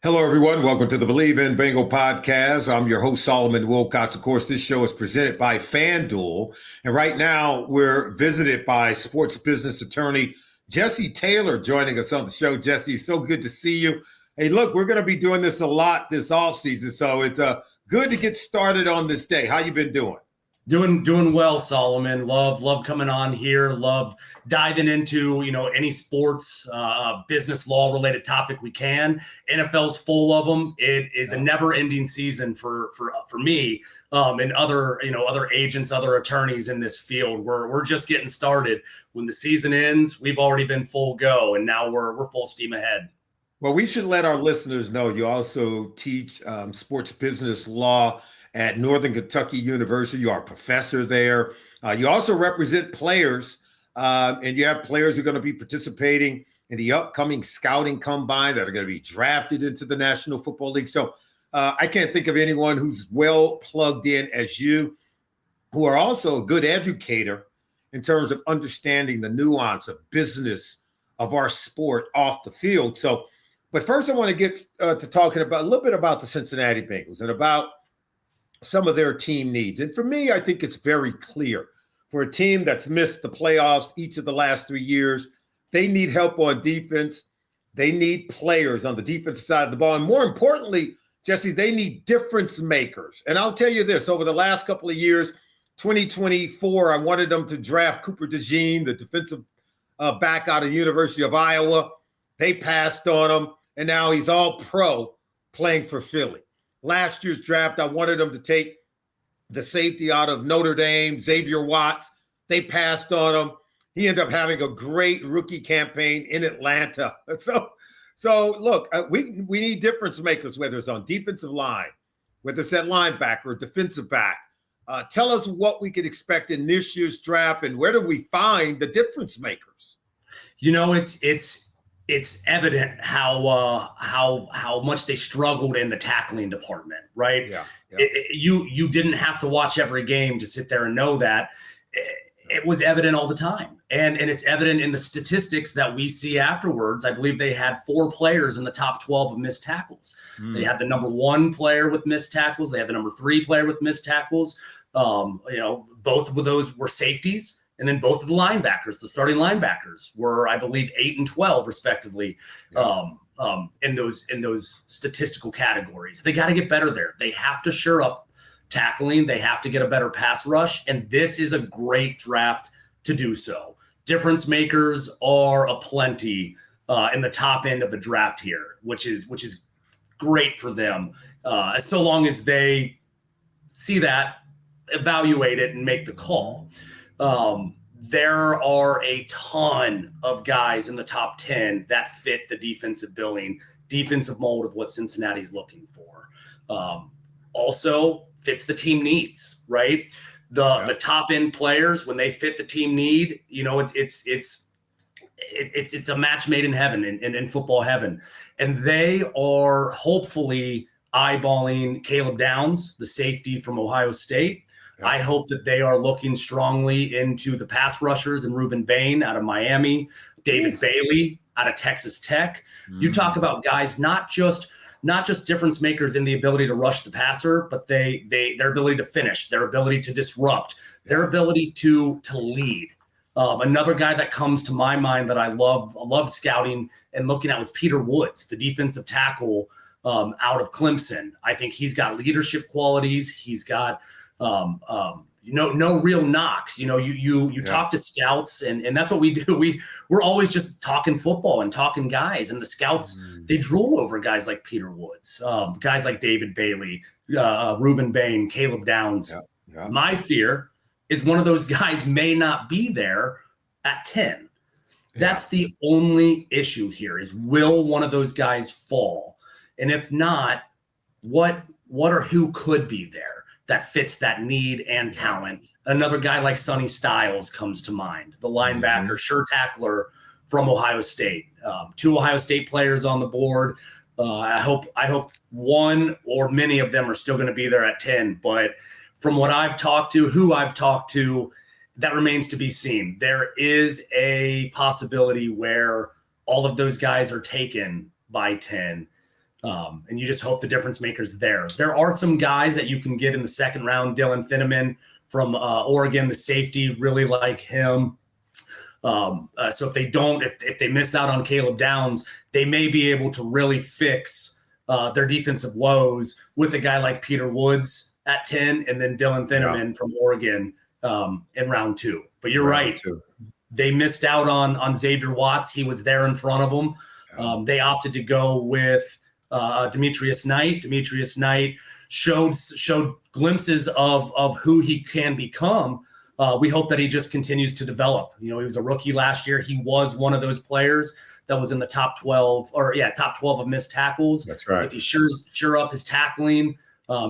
Hello, everyone. Welcome to the Believe in Bengal podcast. I'm your host, Solomon Wilcots. Of course, this show is presented by FanDuel. And right now, we're visited by sports business attorney Jesse Taylor joining us on the show. Jesse, it's so good to see you. Hey, look, we're going to be doing this a lot this offseason, so it's good to get started on this day. How you been doing? Doing well, Solomon. Love coming on here. Love diving into any sports, business law related topic we can. NFL's full of them. It is a never ending season for me and other agents, other attorneys in this field. We're just getting started. When the season ends, we've already been full go, and now we're full steam ahead. Well, we should let our listeners know you also teach sports business law at Northern Kentucky University. You are a professor there. You also represent players, and you have players who are going to be participating in the upcoming scouting combine that are going to be drafted into the National Football League. So I can't think of anyone who's well plugged in as you, who are also a good educator in terms of understanding the nuance of business of our sport off the field. So, but first I want to get to talking about a little bit about the Cincinnati Bengals and about some of their team needs. And for me, I think it's very clear for a team that's missed the playoffs each of the last 3 years, they need help on defense. They need players on the defensive side of the ball. And more importantly, Jesse, they need difference makers. And I'll tell you this, over the last couple of years, 2024, I wanted them to draft Cooper DeJean, the defensive back out of the University of Iowa. They passed on him, and now he's all pro playing for Philly. Last year's draft, I wanted them to take the safety out of Notre Dame, Xavier Watts. They passed on him. He ended up having a great rookie campaign in Atlanta. So look, we need difference makers, whether it's on defensive line, whether it's at linebacker or defensive back. Tell us what we could expect in this year's draft, and where do we find the difference makers? It's evident how much they struggled in the tackling department, right? Yeah. You didn't have to watch every game to sit there and know that. It was evident all the time. And it's evident in the statistics that we see afterwards. I believe they had 4 players in the top 12 of missed tackles. They had the number 1 player with missed tackles. They had the number 3 player with missed tackles. Both of those were safeties. And then both of the linebackers, the starting linebackers, were, I believe, 8 and 12, respectively, in those statistical categories. They got to get better there. They have to shore up tackling. They have to get a better pass rush. And this is a great draft to do so. Difference makers are aplenty in the top end of the draft here, which is great for them, so long as they see that, evaluate it, and make the call. There are a ton of guys in the top 10 that fit the defensive mold of what Cincinnati's looking for. Also fits the team needs, right? The top end players, when they fit the team need, it's a match made in heaven, in football heaven. And they are hopefully eyeballing Caleb Downs, the safety from Ohio State. I hope that they are looking strongly into the pass rushers and Ruben Bain out of Miami, David Bailey out of Texas Tech. You talk about guys, not just difference makers in the ability to rush the passer, but their ability to finish, their ability to disrupt, their ability to lead. Another guy that comes to my mind that I love scouting and looking at was Peter Woods, the defensive tackle out of Clemson. I think he's got leadership qualities. He's got no real knocks. You talk to scouts, and that's what we do. We're always just talking football and talking guys, and the scouts, they drool over guys like Peter Woods, guys like David Bailey, Ruben Bain, Caleb Downs. My fear is one of those guys may not be there at 10. That's the only issue here, is will one of those guys fall? And if not, what or who could be there that fits that need and talent? Another guy like Sonny Styles comes to mind, the linebacker, sure tackler from Ohio State. 2 Ohio State players on the board. I hope one or many of them are still going to be there at 10. But from what I've talked to, who I've talked to, that remains to be seen. There is a possibility where all of those guys are taken by 10. And you just hope the difference maker's there. There are some guys that you can get in the second round. Dylan Finneman from Oregon, the safety, really like him. So if they miss out on Caleb Downs, they may be able to really fix their defensive woes with a guy like Peter Woods at 10 and then Dylan Finneman from Oregon in round 2. But you're right. They missed out on Xavier Watts. He was there in front of them. They opted to go with Demetrius Knight. Demetrius Knight showed glimpses of who he can become. We hope that he just continues to develop. He was a rookie last year. He was one of those players that was in the top 12 of missed tackles. That's right. If he sure up his tackling,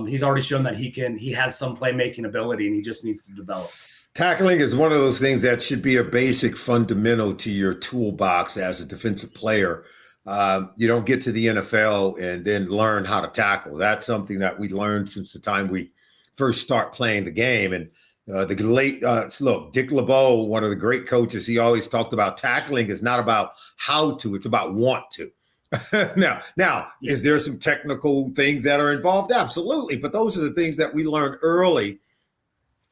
he's already shown that he has some playmaking ability, and he just needs to develop. Tackling is one of those things that should be a basic fundamental to your toolbox as a defensive player. You don't get to the NFL and then learn how to tackle. That's something that we learned since the time we first start playing the game. And Dick LeBeau, one of the great coaches, he always talked about tackling is not about how to, it's about want to. Now, is there some technical things that are involved? Absolutely. But those are the things that we learned early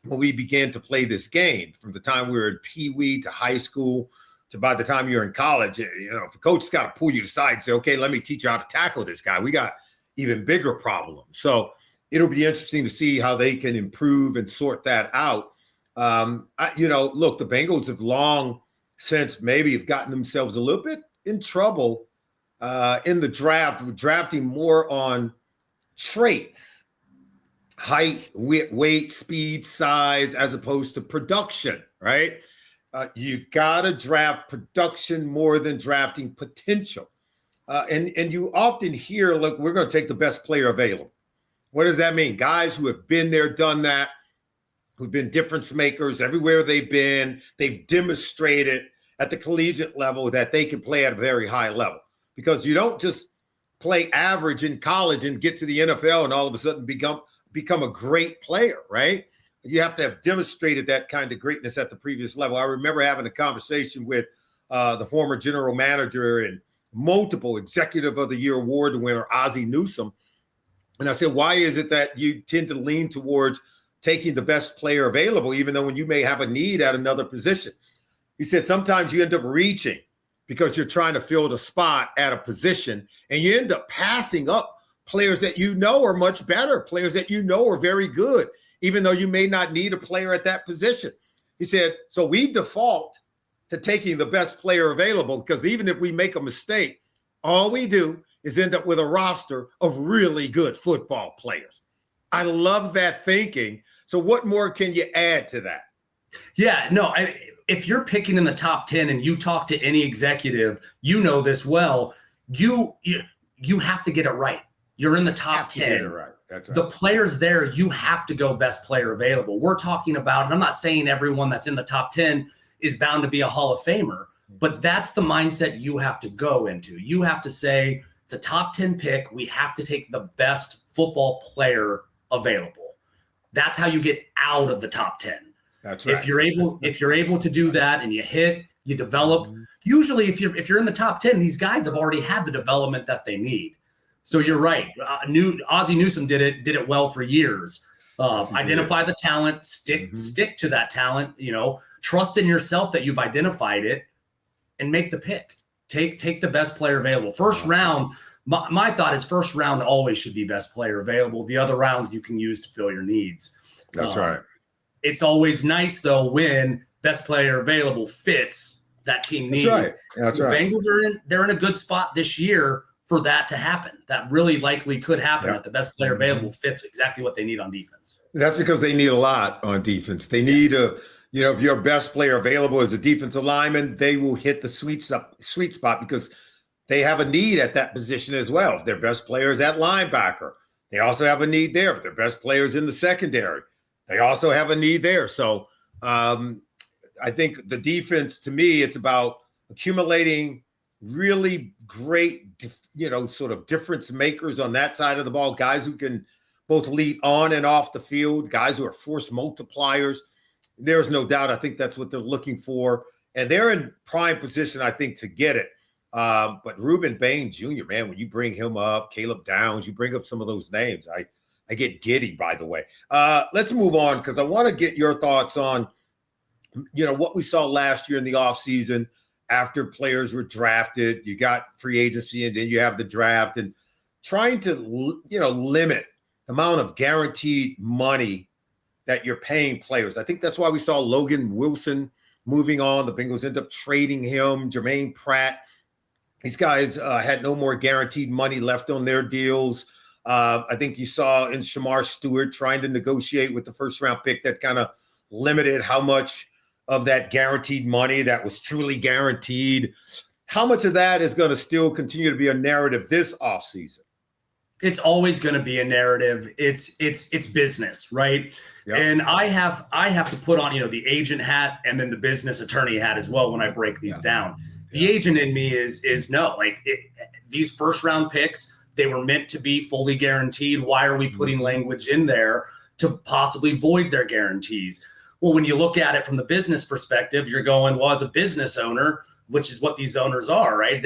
when we began to play this game, from the time we were in Pee Wee to high school to by the time you're in college. If a coach's got to pull you aside and say, okay, let me teach you how to tackle this guy, we got even bigger problems. So it'll be interesting to see how they can improve and sort that out. Look, the Bengals have long since maybe have gotten themselves a little bit in trouble in the draft, with drafting more on traits. Height, weight, speed, size, as opposed to production, right? You got to draft production more than drafting potential. And you often hear, look, we're going to take the best player available. What does that mean? Guys who have been there, done that, who've been difference makers everywhere they've been. They've demonstrated at the collegiate level that they can play at a very high level. Because you don't just play average in college and get to the NFL and all of a sudden become a great player, right? You have to have demonstrated that kind of greatness at the previous level. I remember having a conversation with the former general manager and multiple Executive of the Year award winner, Ozzie Newsome. And I said, why is it that you tend to lean towards taking the best player available, even though when you may have a need at another position? He said, sometimes you end up reaching because you're trying to fill the spot at a position, and you end up passing up players that you know are much better, players that you know are very good, even though you may not need a player at that position. He said, so we default to taking the best player available, because even if we make a mistake, all we do is end up with a roster of really good football players. I love that thinking. So what more can you add to that? Yeah, no, if you're picking in the top 10 and you talk to any executive, you know this well, you have to get it right. You're in the top 10. Get it right. That's right. The players there, you have to go best player available. We're talking about, and I'm not saying everyone that's in the top 10 is bound to be a Hall of Famer, but that's the mindset you have to go into. You have to say, it's a top 10 pick. We have to take the best football player available. That's how you get out of the top 10. That's right. If you're able to do that and you develop, usually if you're in the top 10, these guys have already had the development that they need. So you're right. Ozzie Newsome did it well for years. Identify the talent, stick to that talent, trust in yourself that you've identified it, and make the pick. Take the best player available. First round, my thought is first round always should be best player available. The other rounds you can use to fill your needs. That's right. It's always nice, though, when best player available fits that team need. That's right. Bengals they're in a good spot this year for that to happen. That really likely could happen, that the best player available fits exactly what they need on defense. That's because they need a lot on defense. They need if your best player available is a defensive lineman, they will hit the sweet spot because they have a need at that position as well. If their best player is at linebacker, they also have a need there. If their best player is in the secondary, they also have a need there. So I think the defense, to me, it's about accumulating really great, sort of difference makers on that side of the ball, guys who can both lead on and off the field, guys who are force multipliers. There's no doubt. I think that's what they're looking for. And they're in prime position, I think, to get it. But Reuben Bain Jr., man, when you bring him up, Caleb Downs, you bring up some of those names, I get giddy, by the way. Let's move on because I want to get your thoughts on, what we saw last year in the offseason after players were drafted. You got free agency and then you have the draft, and trying to, limit the amount of guaranteed money that you're paying players. I think that's why we saw Logan Wilson moving on. The Bengals end up trading him, Jermaine Pratt. These guys had no more guaranteed money left on their deals. I think you saw in Shamar Stewart trying to negotiate with the first-round pick that kind of limited how much of that guaranteed money that was truly guaranteed. How much of that is going to still continue to be a narrative this offseason? It's always going to be a narrative. It's business, right? Yep. And I have to put on, the agent hat and then the business attorney hat as well when I break these down. The agent in me is no, these first round picks, they were meant to be fully guaranteed. Why are we putting language in there to possibly void their guarantees? Well, when you look at it from the business perspective, you're going, well, as a business owner, which is what these owners are, right?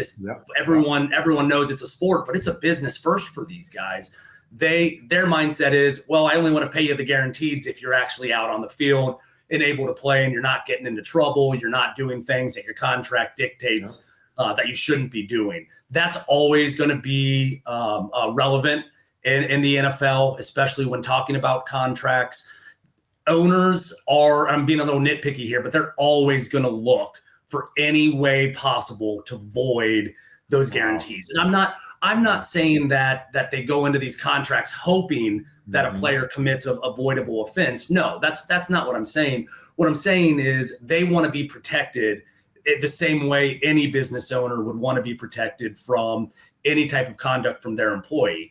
Everyone knows it's a sport, but it's a business first for these guys. Their mindset is, well, I only want to pay you the guarantees if you're actually out on the field and able to play, and you're not getting into trouble. You're not doing things that your contract dictates that you shouldn't be doing. That's always going to be relevant in the NFL, especially when talking about contracts. Owners are, I'm being a little nitpicky here, but they're always going to look for any way possible to void those guarantees. And I'm not saying that they go into these contracts hoping that a player commits a voidable offense. No, that's not what I'm saying. What I'm saying is they want to be protected the same way any business owner would want to be protected from any type of conduct from their employee.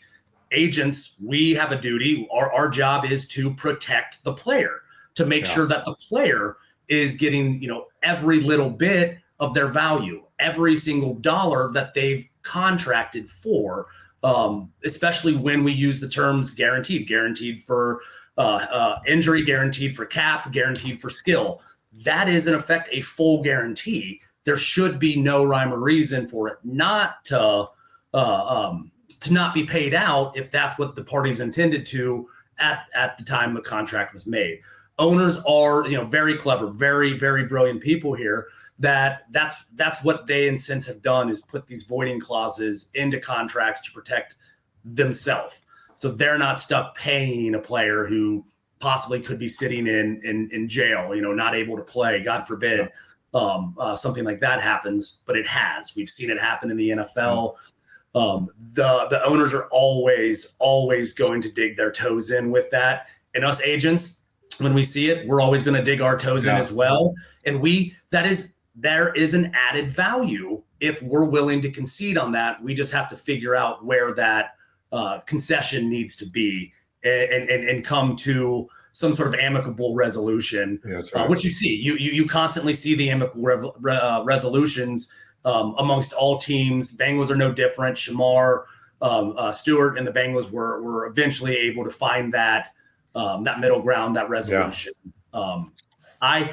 Agents, we have a duty. Our job is to protect the player, to make sure that the player is getting, every little bit of their value, every single dollar that they've contracted for, especially when we use the terms guaranteed for injury, guaranteed for cap, guaranteed for skill. That is in effect a full guarantee. There should be no rhyme or reason for it not to not be paid out if that's what the parties intended to at the time the contract was made. Owners are, very clever, very, very brilliant people here. That's what they and since have done is put these voiding clauses into contracts to protect themselves. So they're not stuck paying a player who possibly could be sitting in jail, not able to play, God forbid, something like that happens, but it has. We've seen it happen in the NFL. The owners are always going to dig their toes in with that. And us agents, when we see it, we're always going to dig our toes in as well. And there is an added value if we're willing to concede on that. We just have to figure out where that concession needs to be and come to some sort of amicable resolution, which you see. You constantly see the amicable resolutions amongst all teams. Bengals are no different. Shamar Stewart and the Bengals were eventually able to find that middle ground, that resolution. I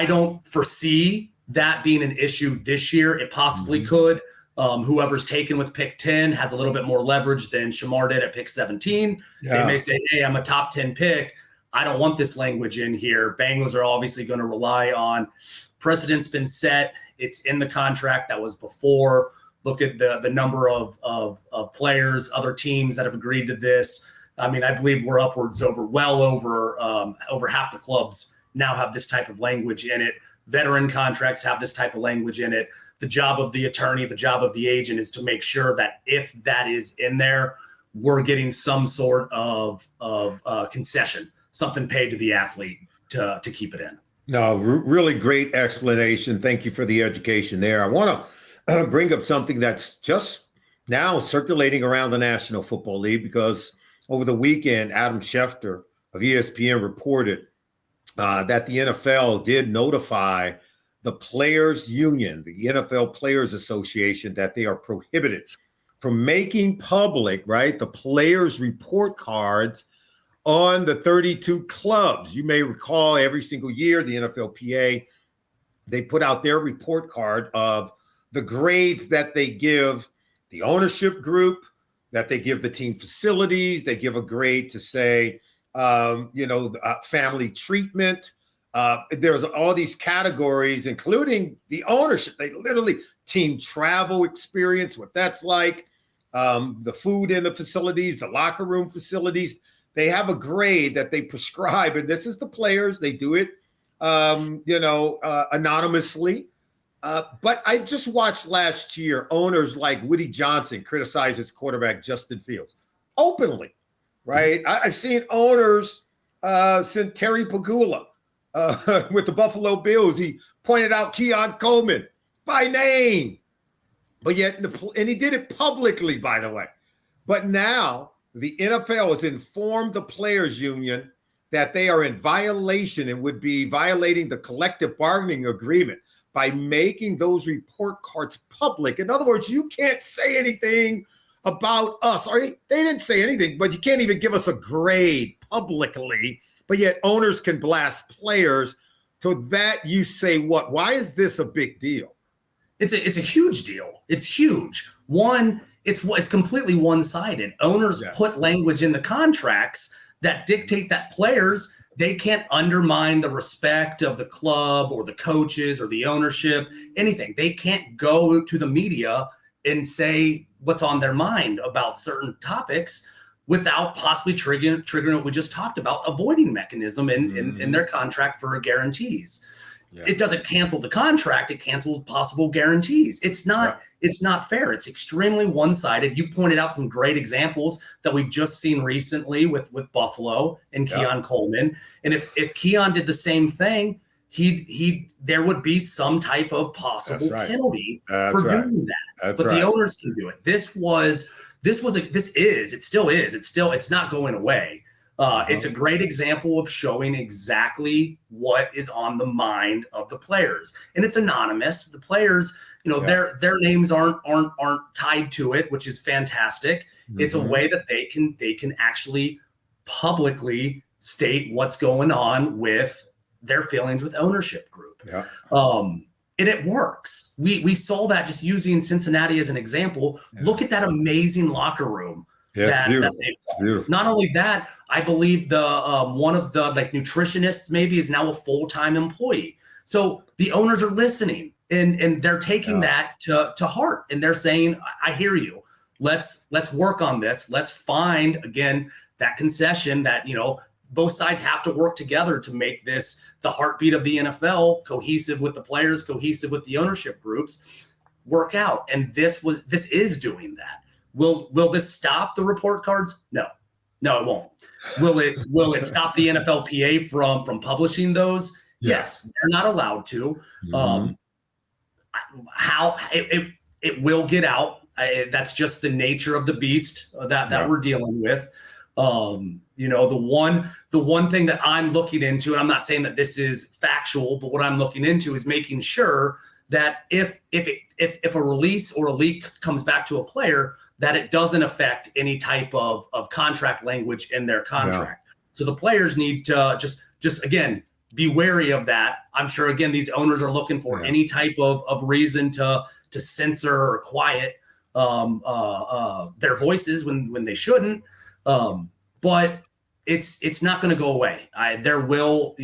don't foresee that being an issue this year. It possibly could. Whoever's taken with pick 10 has a little bit more leverage than Shamar did at pick 17. They may say, hey, I'm a top 10 pick. I don't want this language in here. Bengals are obviously going to rely on precedent's been set. It's in the contract that was before. Look at the number of players, other teams that have agreed to this. I mean, I believe we're upwards over half the clubs now have this type of language in it. Veteran contracts have this type of language in it. The job of the attorney, the job of the agent is to make sure that if that is in there, we're getting some sort of concession, something paid to the athlete to keep it in. No, really great explanation. Thank you for the education there. I want to bring up something that's just now circulating around the National Football League, because over the weekend, Adam Schefter of ESPN reported that the NFL did notify the Players Union, the NFL Players Association, that they are prohibited from making public, right, the players' report cards on the 32 clubs. You may recall every single year, the NFLPA, they put out their report card of the grades that they give the ownership group, that they give the team facilities. They give a grade to say, family treatment. There's all these categories, including the ownership. They literally team travel experience, what that's like, the food in the facilities, the locker room facilities. They have a grade that they prescribe, and this is the players. They do it, anonymously. But I just watched last year owners like Woody Johnson criticize his quarterback, Justin Fields, openly, right? I've seen owners send Terry Pagula with the Buffalo Bills. He pointed out Keon Coleman by name, but yet, and he did it publicly, by the way. But now the NFL has informed the players union that they are in violation and would be violating the collective bargaining agreement by making those report cards public. In other words, you can't say anything about us. They didn't say anything, but you can't even give us a grade publicly. But yet owners can blast players. To that you say what? Why is this a big deal? It's a huge deal. It's huge. One, it's completely one-sided. Owners put language in the contracts that dictate that players, they can't undermine the respect of the club or the coaches or the ownership, anything. They can't go to the media and say what's on their mind about certain topics without possibly triggering what we just talked about, avoiding mechanism in their contract for guarantees. Yeah. It doesn't cancel the contract. It cancels possible guarantees. It's not fair. It's extremely one-sided. You pointed out some great examples that we've just seen recently with Buffalo and Keon Coleman. And if Keon did the same thing, there would be some type of possible penalty for doing that. But the owners can do it. It's not going away. It's a great example of showing exactly what is on the mind of the players, and it's anonymous. The players, their names aren't tied to it, which is fantastic. Mm-hmm. It's a way that they can actually publicly state what's going on with their feelings with ownership group. Yeah. And it works. We saw that just using Cincinnati as an example. Yeah. Look at that amazing locker room. Yeah, it's beautiful. Not only that, I believe the one of the nutritionists maybe is now a full-time employee. So the owners are listening and they're taking that to heart, and they're saying, I hear you. Let's work on this. Let's find again that concession that both sides have to work together to make this the heartbeat of the NFL, cohesive with the players, cohesive with the ownership groups, work out. And this is doing that. Will this stop the report cards? No, it won't. Will it stop the NFLPA from publishing those? Yeah. Yes, they're not allowed to. Mm-hmm. How it will get out. That's just the nature of the beast that we're dealing with. The one thing that I'm looking into, and I'm not saying that this is factual, but what I'm looking into is making sure that if a release or a leak comes back to a player, that it doesn't affect any type of contract language in their contract. Yeah. So the players need to just again, be wary of that. I'm sure, again, these owners are looking for any type of reason to censor or quiet their voices when they shouldn't. But it's not going to go away. There will,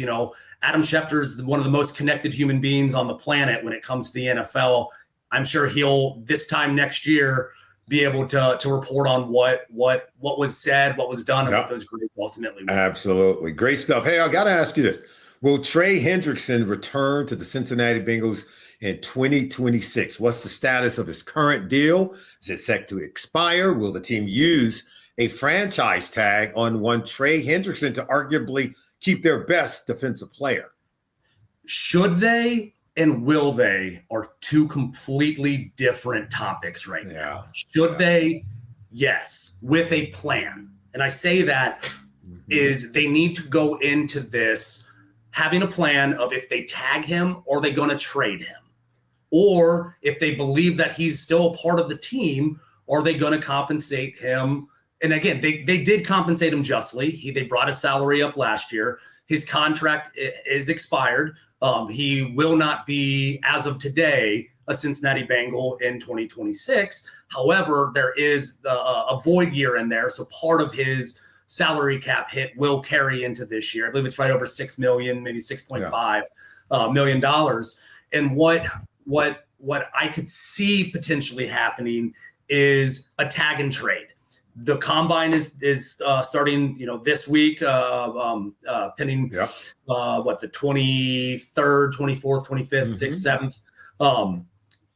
Adam Schefter is one of the most connected human beings on the planet when it comes to the NFL. I'm sure he'll this time next year be able to report on what was said, what was done, and what those groups ultimately were. Absolutely. Great stuff. Hey, I got to ask you this. Will Trey Hendrickson return to the Cincinnati Bengals in 2026? What's the status of his current deal? Is it set to expire? Will the team use a franchise tag on one Trey Hendrickson to arguably keep their best defensive player? Should they and will they are two completely different topics right now. Should they? Yes, with a plan. And I say that is they need to go into this having a plan of if they tag him, are they going to trade him? Or if they believe that he's still a part of the team, are they going to compensate him? And again, they did compensate him justly. They brought his salary up last year. His contract is expired. He will not be, as of today, a Cincinnati Bengal in 2026. However, there is a void year in there. So part of his salary cap hit will carry into this year. I believe it's right over 6 million, maybe $6.5 million. And what I could see potentially happening is a tag and trade. The combine is starting, this week, pending the 23rd, 24th, 25th, 6th, 7th.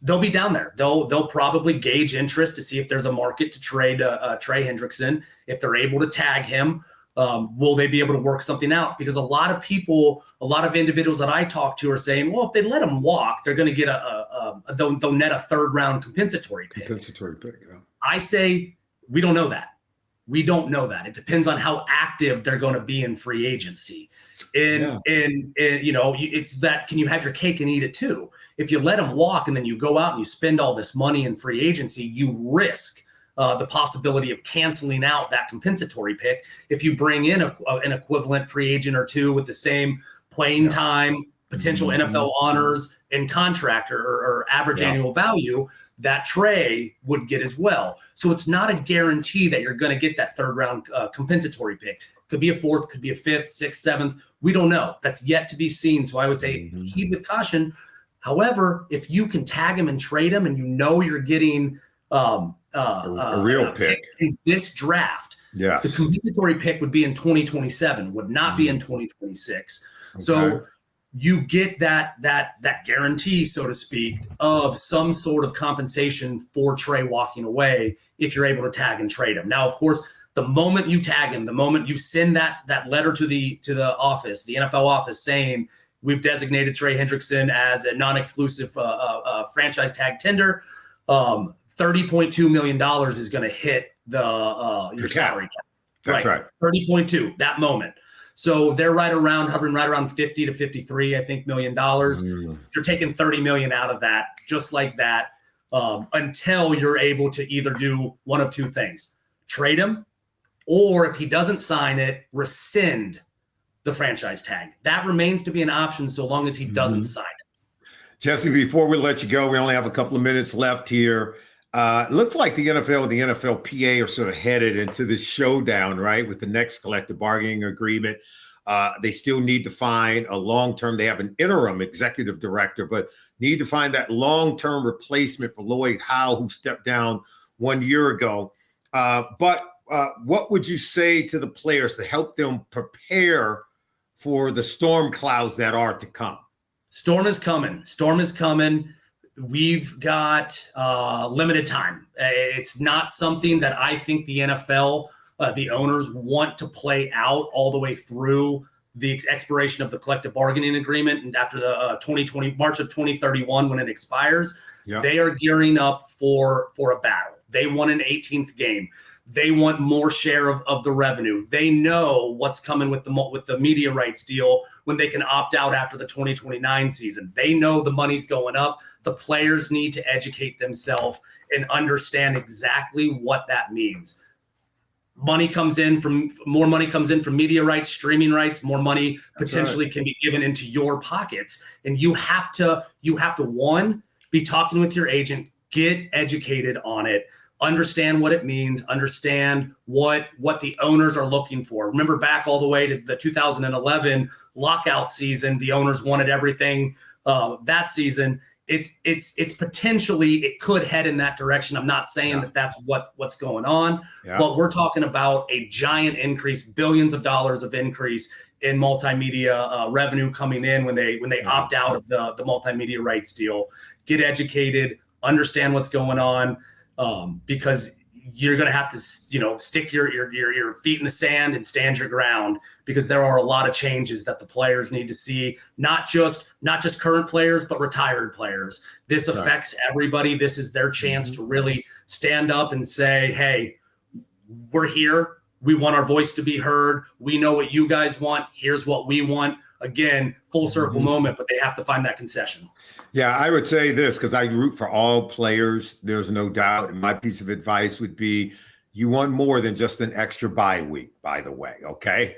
They'll be down there. They'll probably gauge interest to see if there's a market to trade Trey Hendrickson. If they're able to tag him, will they be able to work something out? Because a lot of individuals that I talk to are saying, well, if they let him walk, they're going to get they'll net a 3rd round compensatory pick. Yeah. I say, we don't know that. We don't know that. It depends on how active they're going to be in free agency. And it's that, can you have your cake and eat it too? If you let them walk and then you go out and you spend all this money in free agency, you risk the possibility of canceling out that compensatory pick. If you bring in an equivalent free agent or two with the same playing time, potential NFL honors and contract or average annual value, that Trey would get as well. So it's not a guarantee that you're going to get that 3rd round compensatory pick. Could be a 4th, could be a 5th, 6th, 7th. We don't know. That's yet to be seen. So I would say heed with caution. However, if you can tag him and trade him and you're getting a real pick in this draft, the compensatory pick would be in 2027, would not be in 2026. Okay. So you get that guarantee, so to speak, of some sort of compensation for Trey walking away if you're able to tag and trade him. Now, of course, the moment you tag him, the moment you send that letter to the office, the NFL office, saying we've designated Trey Hendrickson as a non-exclusive franchise tag tender, $30.2 million is going to hit your salary cap. That's right. 30.2 that moment. So they're hovering right around 50 to 53, I think, $million. You're taking 30 million out of that, just like that, until you're able to either do one of two things: trade him, or if he doesn't sign it, rescind the franchise tag. That remains to be an option so long as he doesn't sign it. Jesse, before we let you go, we only have a couple of minutes left here. It looks like the NFL and the NFLPA are sort of headed into this showdown, right, with the next collective bargaining agreement. They still need to find a long-term. They have an interim executive director, but need to find that long-term replacement for Lloyd Howe, who stepped down 1 year ago. But what would you say to the players to help them prepare for the storm clouds that are to come? Storm is coming. We've got limited time. It's not something that I think the NFL, the owners, want to play out all the way through the expiration of the collective bargaining agreement. And after the March of 2031, when it expires, they are gearing up for a battle. They want an 18th game. They want more share of the revenue. They know what's coming with the media rights deal when they can opt out after the 2029 season. They know the money's going up. The players need to educate themselves and understand exactly what that means. More money comes in from media rights, streaming rights. More money potentially can be given into your pockets, and you have to one, be talking with your agent, get educated on it. Understand what it means, understand what the owners are looking for. Remember back all the way to the 2011 lockout season, the owners wanted everything that season. It's potentially, it could head in that direction. I'm not saying that that's what's going on, but we're talking about a giant increase, billions of dollars of increase in multimedia revenue coming in when they opt out of the multimedia rights deal. Get educated, understand what's going on. Because you're going to have to, stick your feet in the sand and stand your ground, because there are a lot of changes that the players need to see, not just current players, but retired players. This affects everybody. This is their chance to really stand up and say, hey, we're here. We want our voice to be heard. We know what you guys want. Here's what we want. Again, full circle moment, but they have to find that concession. Yeah, I would say this, because I root for all players. There's no doubt. And my piece of advice would be, You want more than just an extra bye week, by the way, okay?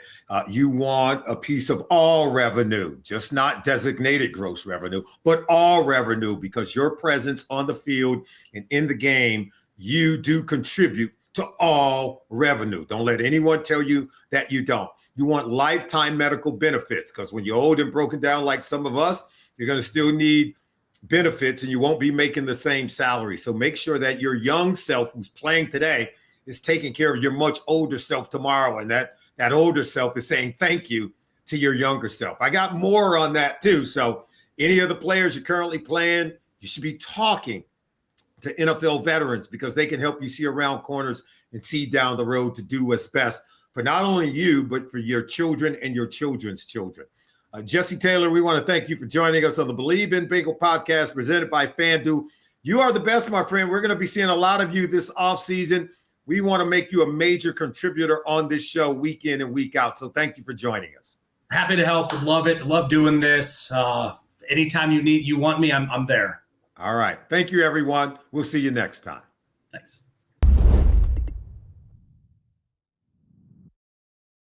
You want a piece of all revenue, just not designated gross revenue, but all revenue, because your presence on the field and in the game, you do contribute to all revenue. Don't let anyone tell you that you don't. You want lifetime medical benefits, because when you're old and broken down like some of us, you're going to still need benefits and you won't be making the same salary. So make sure that your young self who's playing today is taking care of your much older self tomorrow. And that older self is saying thank you to your younger self. I got more on that too. So any of the players you're currently playing, you should be talking to NFL veterans, because they can help you see around corners and see down the road to do what's best for not only you, but for your children and your children's children. Jesse Taylor, we want to thank you for joining us on the Believe in Bengal podcast presented by FanDuel. You are the best, my friend. We're going to be seeing a lot of you this offseason. We want to make you a major contributor on this show week in and week out. So thank you for joining us. Happy to help. Love it. Love doing this. Anytime you want me, I'm there. All right. Thank you, everyone. We'll see you next time. Thanks.